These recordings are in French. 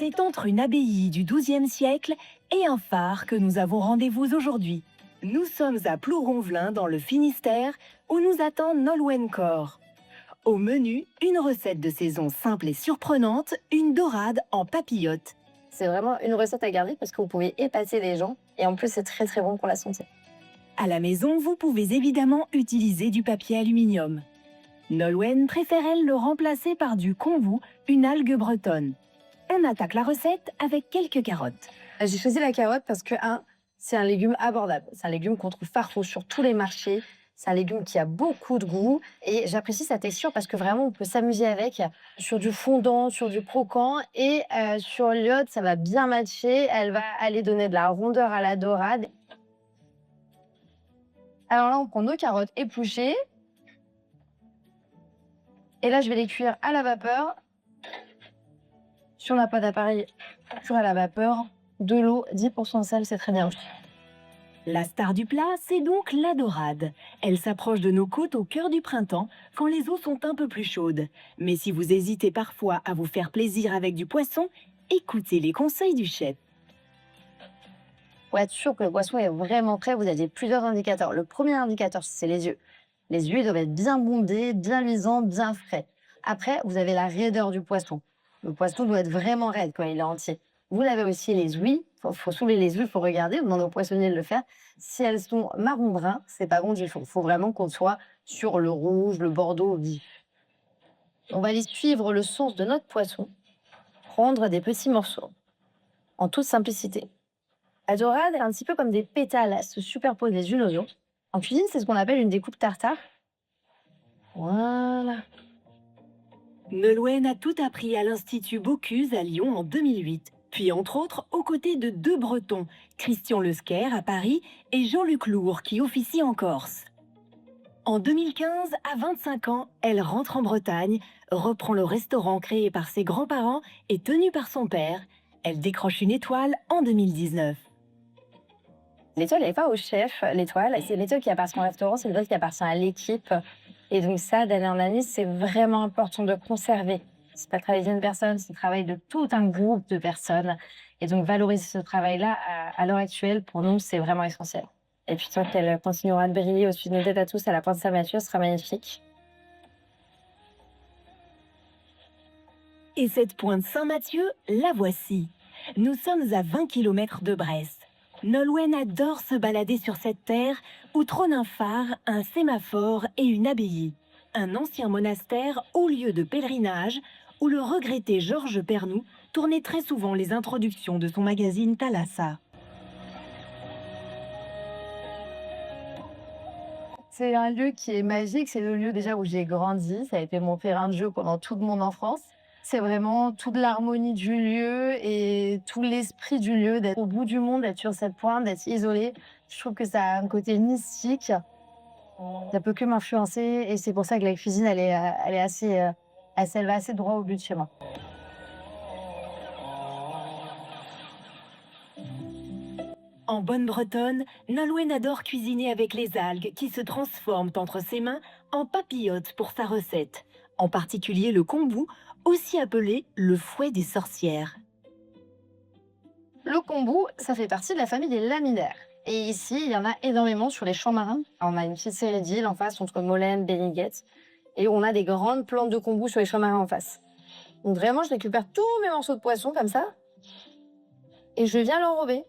C'est entre une abbaye du XIIe siècle et un phare que nous avons rendez-vous aujourd'hui. Nous sommes à Plouronvelin dans le Finistère où nous attend Nolwenn Cor. Au menu, une recette de saison simple et surprenante, une dorade en papillote. C'est vraiment une recette à garder parce que vous pouvez épater les gens et en plus c'est très très bon pour la santé. À la maison, vous pouvez évidemment utiliser du papier aluminium. Nolwenn préfère elle le remplacer par du kombu, une algue bretonne. On attaque la recette avec quelques carottes. J'ai choisi la carotte parce que c'est un légume abordable. C'est un légume qu'on trouve partout sur tous les marchés. C'est un légume qui a beaucoup de goût et j'apprécie sa texture parce que vraiment on peut s'amuser avec sur du fondant, sur du croquant et sur l'iode ça va bien matcher. Elle va aller donner de la rondeur à la dorade. Alors là on prend nos carottes épluchées et là je vais les cuire à la vapeur. Si on n'a pas d'appareil, cuire à la vapeur, de l'eau, 10% de sel, c'est très bien aussi. La star du plat, c'est donc la dorade. Elle s'approche de nos côtes au cœur du printemps, quand les eaux sont un peu plus chaudes. Mais si vous hésitez parfois à vous faire plaisir avec du poisson, écoutez les conseils du chef. Pour être sûr que le poisson est vraiment prêt, vous avez plusieurs indicateurs. Le premier indicateur, c'est les yeux. Les yeux doivent être bien bondés, bien luisants, bien frais. Après, vous avez la raideur du poisson. Le poisson doit être vraiment raide quand il est entier. Vous avez aussi les ouïes. Il faut soulever les ouïes, il faut regarder, demander aux poissonniers de le faire. Si elles sont marron brun, c'est pas bon du tout. Il faut vraiment qu'on soit sur le rouge, le bordeaux vif. On va aller suivre le sens de notre poisson, prendre des petits morceaux, en toute simplicité. La dorade est un petit peu comme des pétales, elles se superposent les unes aux autres. En cuisine, c'est ce qu'on appelle une découpe tartare. Voilà. Nolwenn a tout appris à l'Institut Bocuse à Lyon en 2008, puis entre autres aux côtés de deux Bretons, Christian Lesquer à Paris et Jean-Luc Lourd qui officie en Corse. En 2015, à 25 ans, elle rentre en Bretagne, reprend le restaurant créé par ses grands-parents et tenu par son père. Elle décroche une étoile en 2019. L'étoile, elle n'est pas au chef, l'étoile. C'est l'étoile qui appartient au restaurant, c'est l'étoile qui appartient à l'équipe. Et donc ça, d'année en année, c'est vraiment important de conserver. C'est pas le travail d'une personne, c'est le travail de tout un groupe de personnes. Et donc valoriser ce travail-là, à l'heure actuelle, pour nous, c'est vraiment essentiel. Et puis tant qu'elle continuera de briller au-dessus de nos têtes à tous à la Pointe Saint-Mathieu, ce sera magnifique. Et cette pointe Saint-Mathieu, la voici. Nous sommes à 20 km de Brest. Nolwenn adore se balader sur cette terre où trône un phare, un sémaphore et une abbaye. Un ancien monastère haut lieu de pèlerinage où le regretté Georges Pernoud tournait très souvent les introductions de son magazine Thalassa. C'est un lieu qui est magique, c'est le lieu déjà où j'ai grandi, ça a été mon terrain de jeu pendant toute mon enfance. C'est vraiment toute l'harmonie du lieu et tout l'esprit du lieu, d'être au bout du monde, d'être sur cette pointe, d'être isolé. Je trouve que ça a un côté mystique. Ça peut que m'influencer et c'est pour ça que la cuisine, elle est assez, elle va assez droit au but chez moi. En bonne bretonne, Nolwenn adore cuisiner avec les algues qui se transforment entre ses mains en papillotes pour sa recette, en particulier le kombu, aussi appelé le fouet des sorcières. Le kombu, ça fait partie de la famille des laminaires. Et ici, il y en a énormément sur les champs marins. On a une petite série d'îles en face, entre Molène, Béniguet. Et on a des grandes plantes de kombu sur les champs marins en face. Donc vraiment, je récupère tous mes morceaux de poisson comme ça. Et je viens l'enrober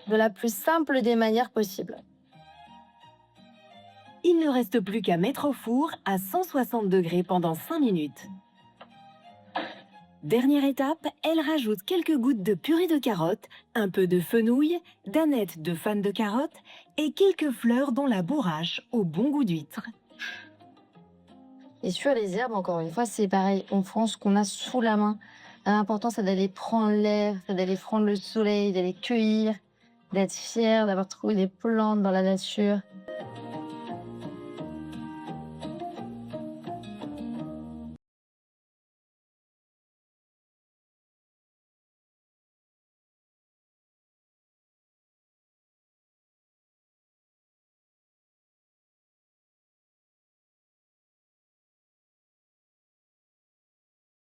de la plus simple des manières possibles. Il ne reste plus qu'à mettre au four à 160 degrés pendant 5 minutes. Dernière étape, elle rajoute quelques gouttes de purée de carottes, un peu de fenouil, d'anettes de fan de carottes et quelques fleurs dont la bourrache au bon goût d'huître. Et sur les herbes, encore une fois, c'est pareil. On prend ce qu'on a sous la main. L'important, c'est d'aller prendre l'air, c'est d'aller prendre le soleil, d'aller cueillir, d'être fier d'avoir trouvé des plantes dans la nature.